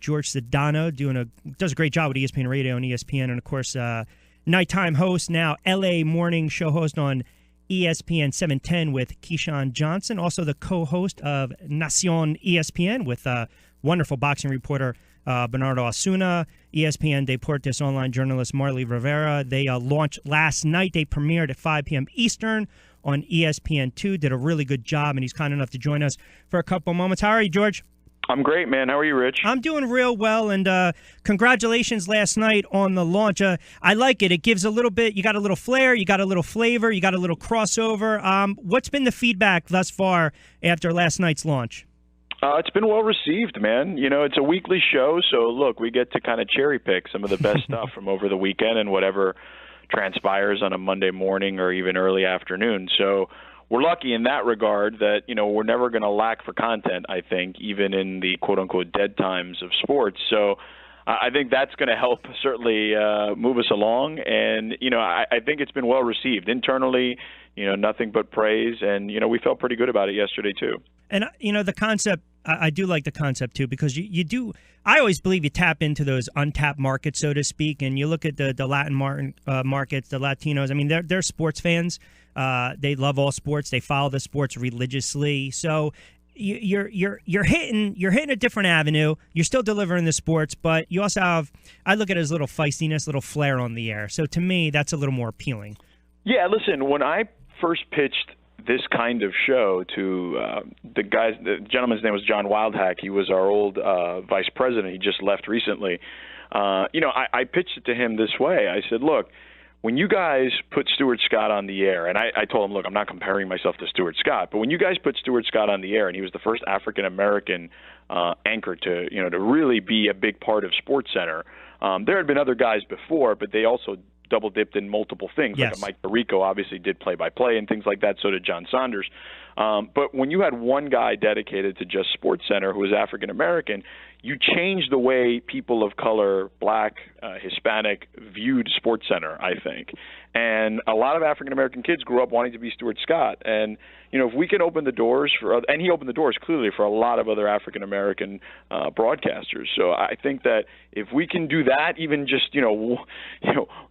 Jorge Sedano does a great job with ESPN Radio and ESPN, and of course, nighttime host, now LA morning show host on ESPN 710 with Keyshawn Johnson. Also the co-host of Nacion ESPN with wonderful boxing reporter Bernardo Osuna, ESPN Deportes online journalist Marley Rivera. They launched last night. They premiered at 5 p.m. Eastern on ESPN2. Did a really good job, and he's kind enough to join us for a couple moments. How are you, George? I'm great, man. How are you, Rich? I'm doing real well, and congratulations last night on the launch. I like it. It gives a little bit. You got a little flair. You got a little flavor. You got a little crossover. What's been the feedback thus far after last night's launch? It's been well received, man. You know, it's a weekly show, so look, we get to kind of cherry pick some of the best stuff from over the weekend and whatever transpires on a Monday morning or even early afternoon. So we're lucky in that regard that, you know, we're never going to lack for content, I think, even in the quote-unquote dead times of sports. So I think that's going to help certainly move us along. And, you know, I think it's been well received internally, you know, nothing but praise. And, you know, we felt pretty good about it yesterday, too. And, you know, the concept, I do like the concept, too, because you do, I always believe you tap into those untapped markets, so to speak, and you look at the Latin markets, the Latinos. I mean, they're sports fans. They love all sports. They follow the sports religiously. So you're hitting a different avenue. You're still delivering the sports, but you also have, I look at it as a little feistiness, a little flair on the air. So to me, that's a little more appealing. Yeah, listen, when I first pitched this kind of show to the gentleman's name was John Wildhack. He was our old vice president. He just left recently. You know, I pitched it to him this way. I said, look, when you guys put Stuart Scott on the air, and I told him, look, I'm not comparing myself to Stuart Scott, but when you guys put Stuart Scott on the air, and he was the first African-American anchor to really be a big part of SportsCenter, there had been other guys before, but they also double-dipped in multiple things. Yes. Like Mike Tirico obviously did play-by-play and things like that, so did John Saunders. But when you had one guy dedicated to just SportsCenter who was African-American, you changed the way people of color, black, Hispanic, viewed SportsCenter, I think. And a lot of African-American kids grew up wanting to be Stuart Scott. And, you know, if we can open the doors and he opened the doors clearly for a lot of other African-American broadcasters. So I think that if we can do that, even just,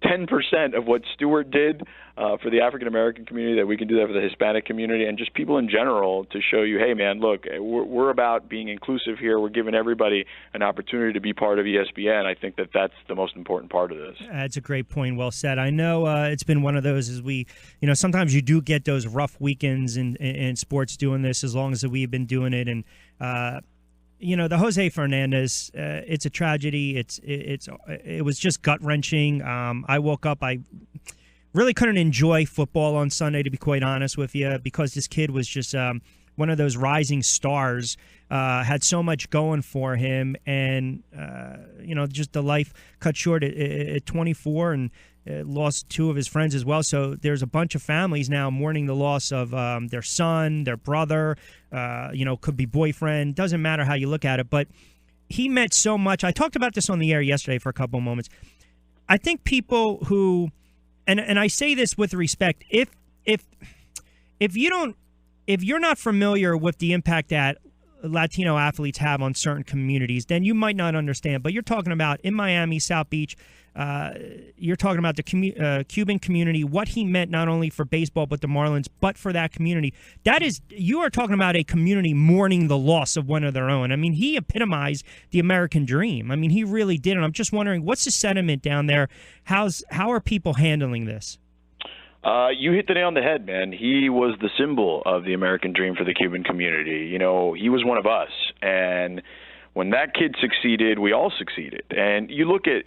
10% of what Stuart did for the African-American community, that we can do that for the Hispanic community and just people in general to show you, hey, man, look, we're about being inclusive here. We're giving everybody an opportunity to be part of ESPN. I think that that's the most important part of this. That's a great point. Well said. I know it's been one of those as we, sometimes you do get those rough weekends in sports doing this as long as we've been doing it. And, the Jose Fernandez, it's a tragedy. It was just gut-wrenching. I woke up, I really couldn't enjoy football on Sunday, to be quite honest with you, because this kid was just one of those rising stars, had so much going for him, and, just the life cut short at 24, and lost two of his friends as well. So there's a bunch of families now mourning the loss of their son, their brother, could be boyfriend. Doesn't matter how you look at it, but he meant so much. I talked about this on the air yesterday for a couple of moments. I think people who, and I say this with respect, if you're not familiar with the impact that Latino athletes have on certain communities, then you might not understand. But you're talking about in Miami, South Beach, you're talking about the Cuban community, what he meant not only for baseball but the Marlins, but for that community. You are talking about a community mourning the loss of one of their own. I mean, he epitomized the American dream. I mean, he really did. And I'm just wondering, what's the sentiment down there? How are people handling this? You hit the nail on the head, man. He was the symbol of the American dream for the Cuban community. He was one of us. And when that kid succeeded, we all succeeded. And you look at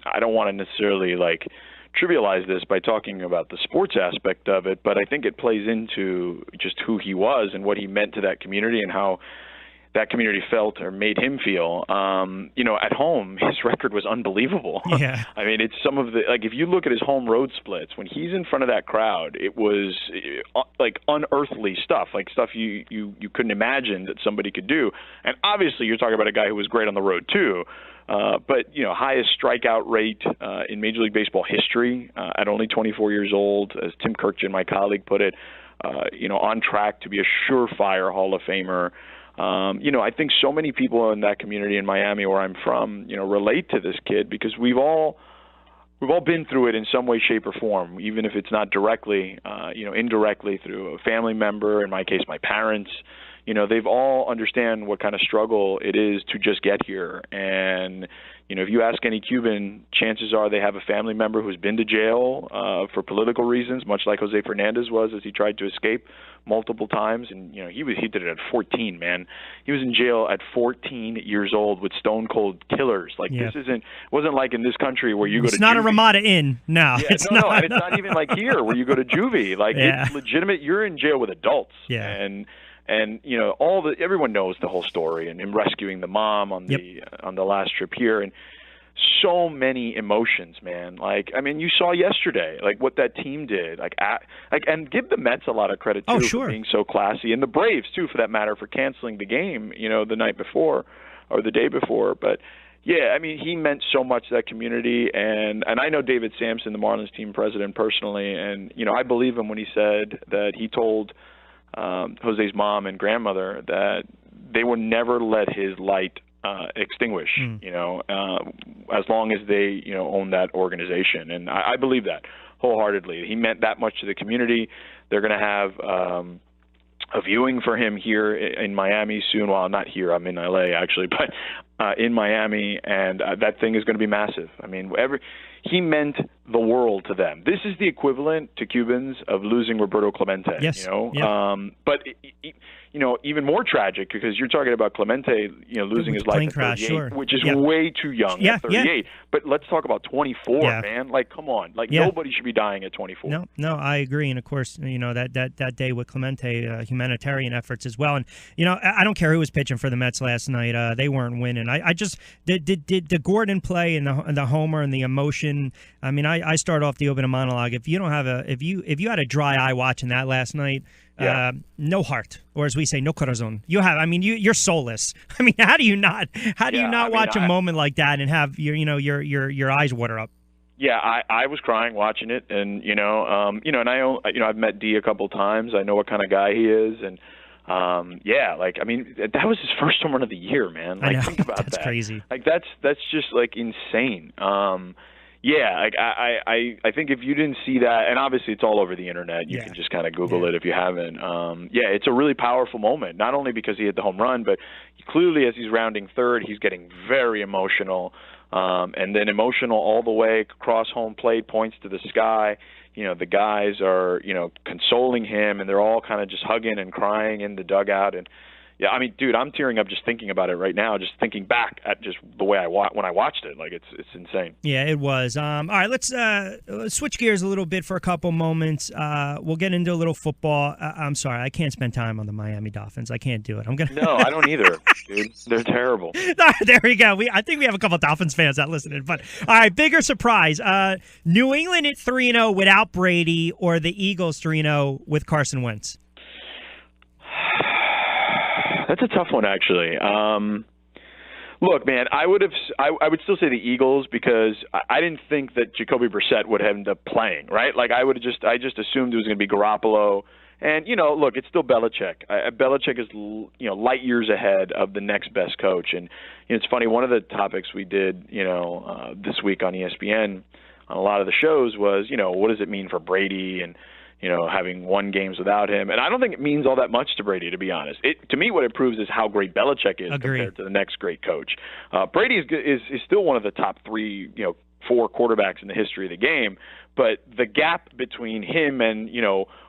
I don't want to necessarily trivialize this by talking about the sports aspect of it, but I think it plays into just who he was and what he meant to that community and how that community felt or made him feel. At home, his record was unbelievable. Yeah. I mean, it's some of the, if you look at his home road splits, when he's in front of that crowd, it was unearthly stuff, stuff you couldn't imagine that somebody could do. And obviously you're talking about a guy who was great on the road too. But highest strikeout rate in Major League Baseball history at only 24 years old, as Tim Kirkjian, my colleague, put it, on track to be a surefire Hall of Famer. I think so many people in that community in Miami where I'm from, relate to this kid because we've all been through it in some way, shape, or form, even if it's not directly, indirectly through a family member, in my case, my parents. They've all understand what kind of struggle it is to just get here. And, if you ask any Cuban, chances are they have a family member who's been to jail for political reasons, much like Jose Fernandez was as he tried to escape multiple times. And, he did it at 14, man. He was in jail at 14 years old with stone cold killers. This wasn't like in this country where you go to It's not juvie. a Ramada Inn. No, yeah, it's no, not. And it's not even like here where you go to juvie. It's legitimate. You're in jail with adults. Yeah. And everyone knows the whole story and him rescuing the mom on the last trip here, and so many emotions, man. You saw yesterday what that team did. And give the Mets a lot of credit too for being so classy, and the Braves too, for that matter, for canceling the game, the night before or the day before. But yeah, he meant so much to that community, and I know David Sampson, the Marlins team president, personally, and I believe him when he said that he told Jose's mom and grandmother that they would never let his light extinguish, as long as they, own that organization. And I believe that wholeheartedly. He meant that much to the community. They're going to have a viewing for him here in Miami soon. Well, not here. I'm in LA, actually, but in Miami. And that thing is going to be massive. He meant the world to them. This is the equivalent to Cubans of losing Roberto Clemente. Yes. But even more tragic because you're talking about Clemente, losing his life at 38, which is way too young at 38. But let's talk about 24, man. Come on. Nobody should be dying at 24. No, I agree. And of course, that day with Clemente, humanitarian efforts as well. And I don't care who was pitching for the Mets last night. They weren't winning. I just did the Gordon play and the homer and the emotion. I start off the opening monologue. If you don't have if you had a dry eye watching that last night, no heart, or as we say, no corazón. You're soulless. How do you not watch a moment like that and have your eyes water up? Yeah, I was crying watching it, and and I've met D a couple times. I know what kind of guy he is, and that was his first home run of the year, man. I know. Think about that's that. Crazy. That's just insane. I think if you didn't see that, and obviously it's all over the internet, you can just kind of Google it if you haven't. It's a really powerful moment, not only because he hit the home run, but clearly as he's rounding third, he's getting very emotional, and then emotional all the way across home plate, points to the sky. The guys are, consoling him, and they're all kind of just hugging and crying in the dugout. And yeah, dude, I'm tearing up just thinking about it right now, just thinking back at just the way when I watched it. It's insane. Yeah, it was. All right, let's switch gears a little bit for a couple moments. We'll get into a little football. I'm sorry, I can't spend time on the Miami Dolphins. I can't do it. No, I don't either, dude. They're terrible. There we go. I think we have a couple Dolphins fans out listening. But, all right, bigger surprise. New England at 3-0 without Brady, or the Eagles 3-0 with Carson Wentz? That's a tough one, actually. Look, man, I would still say the Eagles because I didn't think that Jacoby Brissett would end up playing, right? I just assumed it was going to be Garoppolo. And, look, it's still Belichick. Belichick is, light years ahead of the next best coach. And it's funny, one of the topics we did, this week on ESPN on a lot of the shows was, what does it mean for Brady and, having won games without him. And I don't think it means all that much to Brady, to be honest. To me, what it proves is how great Belichick is compared to the next great coach. Brady is still one of the top 3, 4 quarterbacks in the history of the game. But the gap between him and,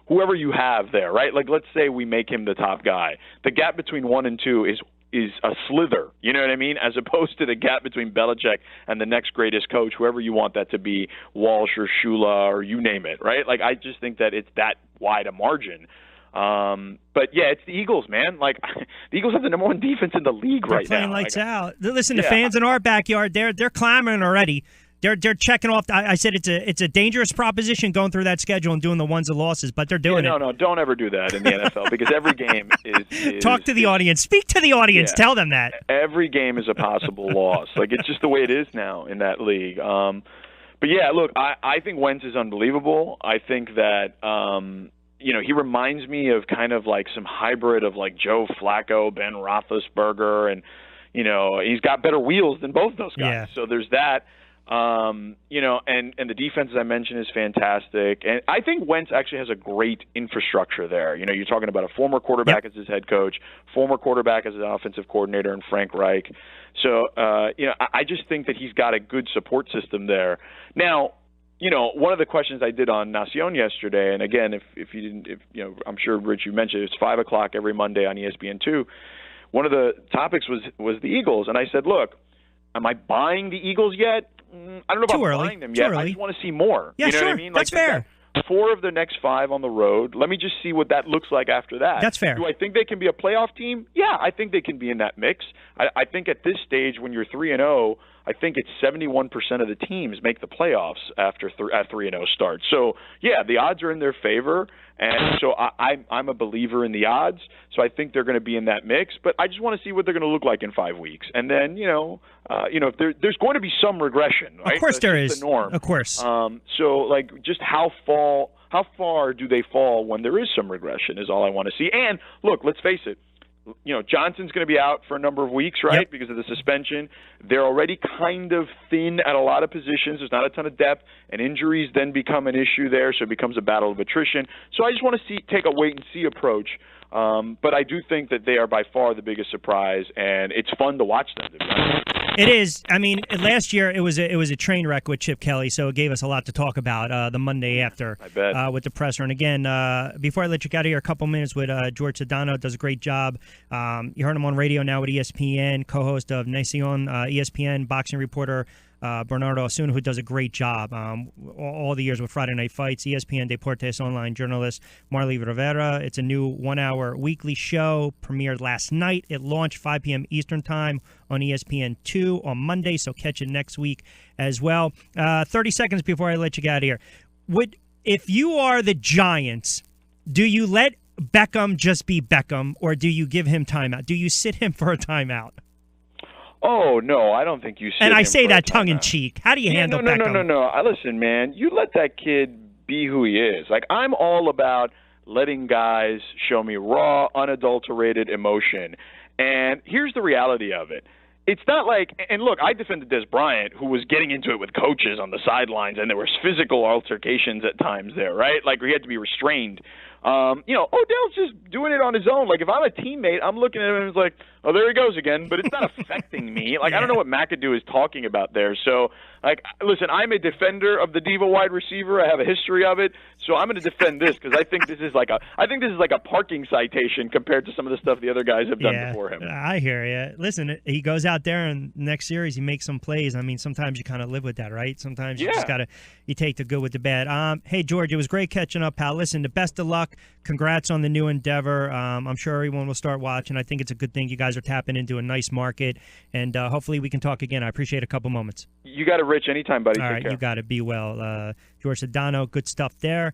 whoever you have there, right? Let's say we make him the top guy. The gap between 1 and 2 is a slither, you know what I mean? As opposed to the gap between Belichick and the next greatest coach, whoever you want that to be, Walsh or Shula or you name it, right? I just think that it's that wide a margin. But yeah, it's the Eagles, man. The Eagles have the number 1 defense in the league right now. They're playing lights out. Listen, the fans in our backyard, they're clamoring already. They're checking off. I said it's a dangerous proposition going through that schedule and doing the ones and losses, but they're doing it. No, don't ever do that in the NFL because every game is talk to the audience. Speak to the audience. Tell them that every game is a possible loss. It's just the way it is now in that league. But yeah, look, I think Wentz is unbelievable. I think that he reminds me of kind of like some hybrid of like Joe Flacco, Ben Roethlisberger, and he's got better wheels than both those guys. Yeah. So there's that. And the defense, as I mentioned, is fantastic. And I think Wentz actually has a great infrastructure there. You're talking about a former quarterback as his head coach, former quarterback as an offensive coordinator, and Frank Reich. So, I just think that he's got a good support system there. Now, one of the questions I did on Nacion yesterday, and again, if you didn't, I'm sure, Rich, you mentioned it's 5 o'clock every Monday on ESPN2. One of the topics was the Eagles, and I said, look, am I buying the Eagles yet? I don't know about buying them yet. I just want to see more. Yeah, what I mean? That's fair. 4 of the next 5 on the road. Let me just see what that looks like after that. That's fair. Do I think they can be a playoff team? Yeah, I think they can be in that mix. I think at this stage, when you're 3-0, I think it's 71% of the teams make the playoffs after at 3-0 start. So yeah, the odds are in their favor, and so I'm a believer in the odds. So I think they're going to be in that mix. But I just want to see what they're going to look like in 5 weeks, and then if there's going to be some regression. Right? Of course, there is. The norm. Of course. So like, just how far do they fall when there is some regression is all I want to see. And look, let's face it. Johnson's going to be out for a number of weeks, right, Yep. because of the suspension. They're already kind of thin at a lot of positions. There's not a ton of depth, and injuries then become an issue there, so it becomes a battle of attrition. So I just want to take a wait-and-see approach. But I do think that they are by far the biggest surprise, and it's fun to watch them. To be honest. It is. I mean, last year it was a train wreck with Chip Kelly, so it gave us a lot to talk about the Monday after I bet. with the presser. And again, before I let you get out of here, a couple minutes with Jorge Sedano. Does a great job. You heard him on radio now with ESPN, co-host of Nacion, ESPN, boxing reporter Bernardo Osuna, who does a great job all the years with Friday Night Fights. ESPN Deportes online journalist Marley Rivera. It's a new 1-hour weekly show, premiered last night. It launched 5 p.m. Eastern Time on ESPN2 on Monday, so catch it next week as well. 30 seconds before I let you get out of here. If you are the Giants, do you let Beckham just be Beckham, or do you give him timeout? Do you sit him for a timeout? Oh, no, I don't think you sit And I him say for that a tongue-in-cheek. How do you handle Beckham? No. Listen, man, you let that kid be who he is. Like, I'm all about letting guys show me raw, unadulterated emotion. And here's the reality of it. It's not like – and look, I defended Des Bryant, who was getting into it with coaches on the sidelines, and there was physical altercations at times there, right? Like, he had to be restrained. Odell's just doing it on his own. Like, if I'm a teammate, I'm looking at him and it's like, oh, there he goes again. But it's not affecting me. Like, I don't know what McAdoo is talking about there. So, like, listen, I'm a defender of the diva wide receiver. I have a history of it. So I'm going to defend this because I think this is like a parking citation compared to some of the stuff the other guys have done before him. I hear you. Listen, he goes out there and next series he makes some plays. I mean, sometimes you kind of live with that, right? Sometimes you just you take the good with the bad. Hey, George, it was great catching up, pal. Listen, the best of luck. Congrats on the new endeavor. I'm sure everyone will start watching. I think it's a good thing. You guys are tapping into a nice market, and hopefully we can talk again. I appreciate a couple moments. You got it, Rich. Anytime, buddy. All Take right, care. you got it. Be well. Jorge Sedano, good stuff there.